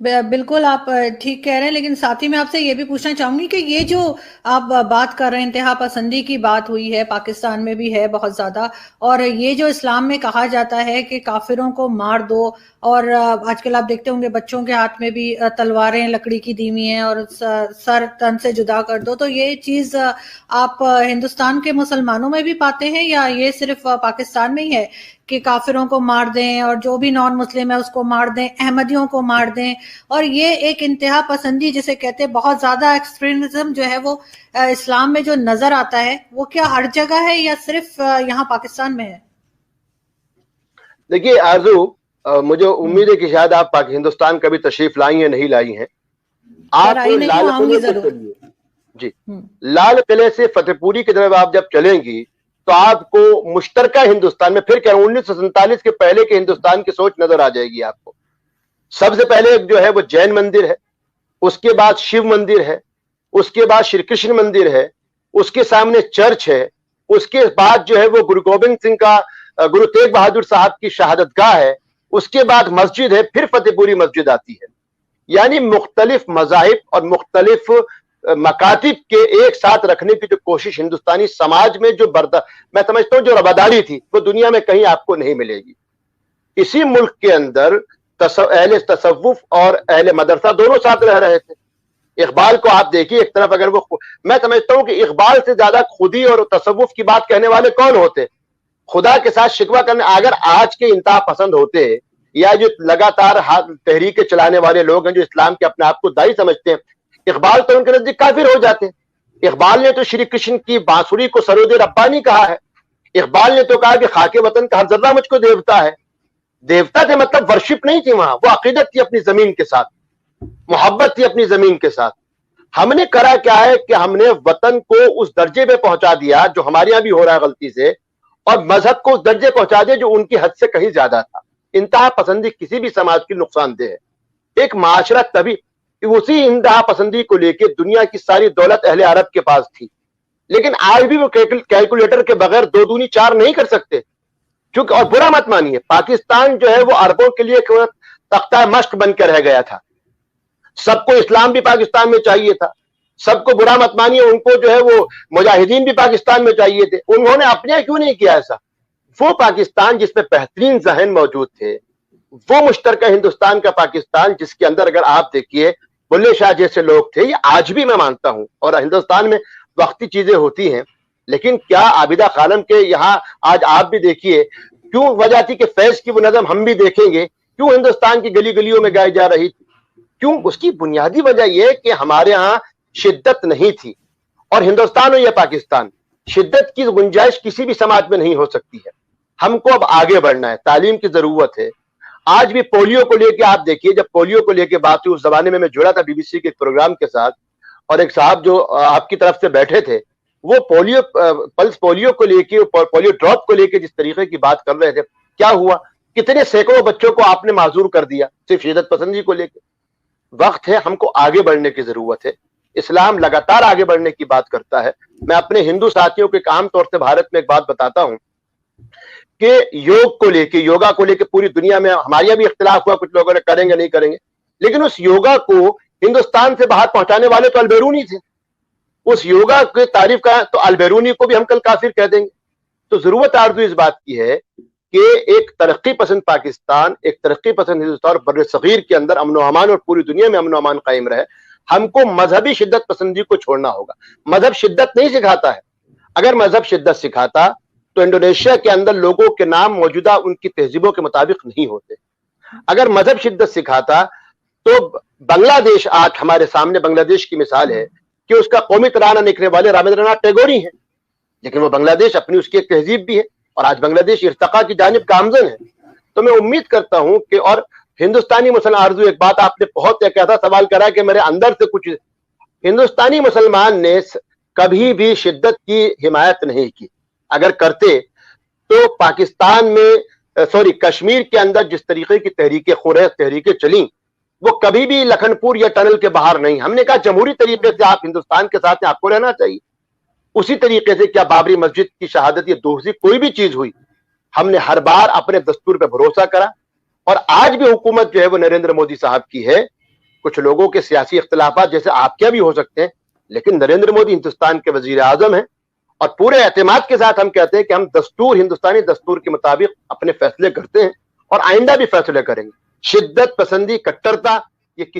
बिल्कुल आप ठीक कह रहे हैं, लेकिन साथ ही मैं आपसे ये भी पूछना चाहूंगी कि ये जो आप बात कर रहे हैं, इंतहा पसंदी की बात हुई है, पाकिस्तान में भी है बहुत ज्यादा। और ये जो इस्लाम में कहा जाता है कि काफिरों को मार दो, और आजकल आप देखते होंगे बच्चों के हाथ में भी तलवारें लकड़ी की दी हुई हैं, और सर तन से जुदा कर दो, तो ये चीज आप हिंदुस्तान के मुसलमानों में भी पाते हैं, या ये सिर्फ पाकिस्तान में ही है कि काफिरों को मार दें और जो भी नॉन मुस्लिम है उसको मार दें, अहमदियों को मार दें? और ये एक इंतहा पसंदी जिसे कहते हैं, बहुत ज्यादा एक्सट्रीमिज्म जो है वो इस्लाम में जो नजर आता है, वो क्या हर जगह है या सिर्फ यहाँ पाकिस्तान में है? देखिए आरजू, मुझे उम्मीद है कि शायद आप हिंदुस्तान कभी तशरीफ लाई हैं, नहीं लाई हैं। आप लाल किले से चलिए जी, लाल किले से फतेहपुरी की तरफ आप जब चलेंगी तो आपको मुश्तरका हिंदुस्तान में, फिर कह रहा हूं 1947 के पहले के हिंदुस्तान की सोच नजर आ जाएगी आपको। सबसे पहले जो है वो जैन मंदिर है, उसके बाद शिव मंदिर है, उसके बाद श्री कृष्ण मंदिर है, उसके सामने चर्च है, उसके बाद जो है वो गुरु गोविंद सिंह का, गुरु तेग बहादुर साहब की शहादतगाह है, उसके बाद मस्जिद है, फिर फतेहपुरी मस्जिद आती है। यानी मुख्तलिफ मजाहिब और मुख्तलिफ मकातिब के एक साथ रखने की जो कोशिश हिंदुस्तानी समाज में जो मैं समझता हूं जो रवादारी थी, वो दुनिया में कहीं आपको नहीं मिलेगी। इसी मुल्क के अंदर अहले तसव्वुफ और अहले मदरसा दोनों साथ रह रहे थे। इकबाल को आप देखिए, एक तरफ अगर वो, मैं समझता हूं कि इकबाल से ज्यादा खुदी और तसव्वुफ की बात कहने वाले कौन होते? खुदा के साथ शिकवा करने। अगर आज के इंतहा पसंद होते या जो लगातार तहरीकें चलाने वाले लोग हैं जो इस्लाम के अपने आप को दाई समझते हैं, इकबाल तो उनके नजदीक काफिर हो जाते हैं। इकबाल ने तो श्री कृष्ण की बांसुरी को सरोदे रब्बानी कहा है। इकबाल ने तो कहा कि खाके वतन का हर जर्रा मुझको देवता है। देवता थे मतलब वर्शिप नहीं थी वहां, वो अकीदत थी अपनी जमीन के साथ, मोहब्बत थी अपनी जमीन के साथ। हमने करा क्या है कि हमने वतन को उस दर्जे पे पहुंचा दिया जो हमारे यहां भी हो रहा है गलती से, और मजहब को उस दर्जे पहुंचा दिया जो उनकी हद से कहीं ज्यादा था। इंतहा पसंदी किसी भी समाज की नुकसानदेह है। एक माशरा तभी, उसी इंतहा पसंदी को लेकर दुनिया की सारी दौलत अहले अरब के पास थी, लेकिन आज भी वो कैलकुलेटर के बगैर 2 दूनी 4 नहीं कर सकते। क्योंकि, और बुरा मत मानिए, पाकिस्तान जो है वो अरबों के लिए तख्ता मश्क बनकर रह गया था। सबको इस्लाम भी पाकिस्तान में चाहिए था, सबको, बुरा मत मानिए, उनको जो है वो मुजाहिदीन भी पाकिस्तान में चाहिए थे। उन्होंने अपने क्यों नहीं किया ऐसा? वो पाकिस्तान जिसमें बेहतरीन जहन मौजूद थे, वो मुश्तरका हिंदुस्तान का पाकिस्तान जिसके अंदर अगर आप देखिए बुल्ले शाह जैसे लोग थे, ये आज भी मैं मानता हूं, और हिंदुस्तान में वक्ती चीजें होती हैं, लेकिन क्या आबिदा खानम के यहाँ आज आप भी देखिए, क्यों वजह थी कि फैज की वो नज़म हम भी देखेंगे क्यों हिंदुस्तान की गली गलियों में गाई जा रही थी? क्यों? उसकी बुनियादी वजह यह कि हमारे यहाँ शिद्दत नहीं थी। और हिंदुस्तान हो या पाकिस्तान, शिद्दत की गुंजाइश किसी भी समाज में नहीं हो सकती है। हमको अब आगे बढ़ना है, तालीम की जरूरत है। आज भी पोलियो को लेकर आप देखिए, जब पोलियो को लेकर बात हुई, उस जमाने में मैं जुड़ा था बीबीसी के एक प्रोग्राम के साथ, और एक साहब जो आपकी तरफ से बैठे थे, वो पोलियो, पल्स पोलियो को लेके, पोलियो ड्रॉप को लेके जिस तरीके की बात कर रहे थे, क्या हुआ? कितने सैकड़ों बच्चों को आपने माजूर कर दिया सिर्फ शिद्दत पसंदी को लेके। वक्त है, हमको आगे बढ़ने की जरूरत है। इस्लाम लगातार आगे बढ़ने की बात करता है। मैं अपने हिंदू साथियों के आम तौर से भारत में एक बात बताता हूं कि योग को लेके, योगा को लेके पूरी दुनिया में हमारे यहाँ भी इख्तिलाफ हुआ, कुछ लोगों ने करेंगे नहीं करेंगे, लेकिन उस योगा को हिंदुस्तान से बाहर पहुंचाने वाले तो अलबेरूनी थे। उस योगा की तारीफ का तो अलबेरूनी को भी हम कल काफिर कह देंगे। तो जरूरत आरजू इस बात की है कि एक तरक्की पसंद पाकिस्तान, एक तरक्की पसंद हिंदुस्तान और बर्रे सगीर के अंदर अमन अमान और पूरी दुनिया में अमन अमान कायम रहे। हमको मजहबी शिद्दत पसंदी को छोड़ना होगा। मजहब शिद्दत नहीं सिखाता है। अगर मजहब शिद्दत सिखाता तो इंडोनेशिया के अंदर लोगों के नाम मौजूदा उनकी तहजीबों के मुताबिक नहीं होते। अगर मजहब शिद्दत सिखाता तो बांग्लादेश, आज हमारे सामने बांग्लादेश की मिसाल है कि उसका कौमी तराना लिखने वाले रविंद्रनाथ टैगोर ही हैं, लेकिन वो बांग्लादेश अपनी उसकी एक तहजीब भी है, और आज बांग्लादेश इर्तका की जानिब गामजन है। तो मैं उम्मीद करता हूं कि, और हिंदुस्तानी मुसलमान, आरजू एक बात आपने बहुत एक ऐसा सवाल करा कि मेरे अंदर से कुछ, हिंदुस्तानी मुसलमान ने कभी भी शिद्दत की हिमायत नहीं की। अगर करते तो पाकिस्तान में, सॉरी कश्मीर के अंदर जिस तरीके की तहरीकें, खुरैश तहरीकें चली, वो कभी भी लखनपुर या टनल के बाहर नहीं। हमने कहा जमहूरी तरीके से आप हिंदुस्तान के साथ आपको रहना चाहिए। उसी तरीके से क्या बाबरी मस्जिद की शहादत या दूसरी कोई भी चीज हुई, हमने हर बार अपने दस्तूर पर भरोसा करा, और आज भी हुकूमत जो है वो नरेंद्र मोदी साहब की है कुछ लोगों के सियासी इख्तिलाफात जैसे आपके भी हो सकते हैं, लेकिन नरेंद्र मोदी हिंदुस्तान के वजीर आजम हैं और पूरे एतमाद के साथ हम कहते हैं कि हम हिंदुस्तानी दस्तूर के मुताबिक अपने फैसले करते हैं और आइंदा भी फैसले करेंगे। शिद्दत पसंदी, कट्टरता